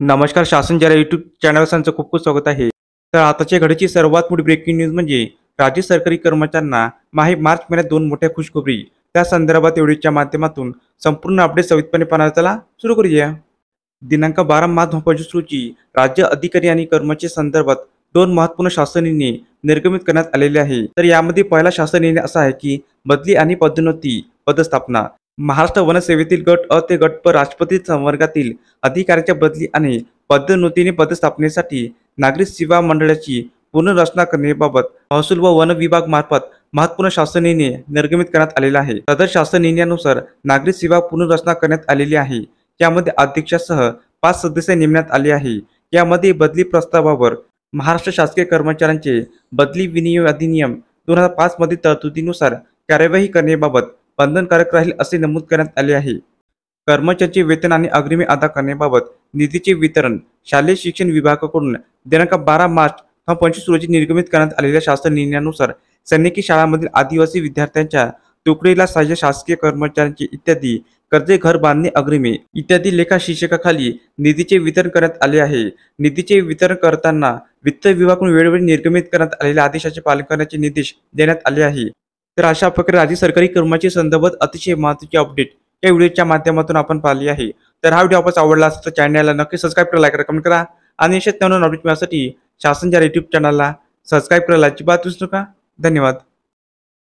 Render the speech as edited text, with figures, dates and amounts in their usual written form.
नमस्कार. शासन जरा यूट्यूब चॅनलवर त्यांचं खूप खूप स्वागत आहे. तर आताच्या घडीची सर्वात मोठी ब्रेकिंग न्यूज म्हणजे राज्य सरकारी कर्मचाऱ्यांना मार्च महिन्यात दोन मोठ्या खुशखबरी. त्या संदर्भात व्हिडिओच्या माध्यमातून संपूर्ण अपडेट सविस्तरपणे पाहण्याला चला सुरू करूया. दिनांक 12 मार्च 2025 रोजी राज्य अधिकारी आणि कर्मचारी संदर्भात दोन महत्त्वपूर्ण शासन निर्णय निर्गमित करण्यात आलेले आहे. तर यामध्ये पहिला शासन निर्णय असा आहे की बदली आणि पदोन्नती पदस्थापना. महाराष्ट्र वन सेवेतील गट अ ते गट प राष्ट्रपती संवर्गातील अधिकाऱ्यांच्या बदली आणि पदोन्नतीने पदस्थापनेसाठी नागरी सेवा मंडळाची पुनर्रचना करण्याबाबत महसूल व वन विभाग मार्फत महत्त्वपूर्ण शासन निर्णय निर्गमित करण्यात आलेला आहे. सदर शासन निर्णयानुसार नागरी सेवा पुनर्रचना करण्यात आलेली आहे. यामध्ये अध्यक्षासह 5 सदस्य नेमण्यात आले आहे. यामध्ये बदली प्रस्तावावर महाराष्ट्र शासकीय कर्मचाऱ्यांचे बदली विनियोग अधिनियम 2005 मधील तरतुदीनुसार कार्यवाही करण्याबाबत बंधनकारक राहील असे नमूद करण्यात आले आहे. कर्मचाऱ्यांचे वेतन आणि अग्रिमे अदा करण्याबाबत निधीचे वितरण शालेय शिक्षण विभागाकडून दिनांक 12 मार्च 2025 रोजी निर्गमित करण्यात आलेल्या शासन निर्णयानुसार सैनिकी शाळांमधील आदिवासी विद्यार्थ्यांच्या तुकडीला सहाय्य शासकीय कर्मचाऱ्यांचे इत्यादी कर्जे घर बांधणी अग्रिमे इत्यादी लेखा शीर्षकाखाली निधीचे वितरण करण्यात आले आहे. निधीचे वितरण करताना वित्त विभागाकडून वेळोवेळी निर्गमित करण्यात आलेल्या आदेशाचे पालन करण्याचे निर्देश देण्यात आले आहे. तर अशा प्रकारे राज्य सरकारी कर्मचारी संदर्भात अतिशय महत्त्वाची अपडेट या व्हिडिओच्या माध्यमातून आपण पाहिली आहे. तर हा व्हिडिओ आपल्याला आवडला असेल तर चॅनलला नक्की सबस्क्राईब करा, लाईक करा, कमेंट करा आणि अशाच नवीन अपडेट मिळण्यासाठी शासन ज्या यूट्यूब चॅनलला सबस्क्राईब करायला अजिबात विसरू नका. धन्यवाद.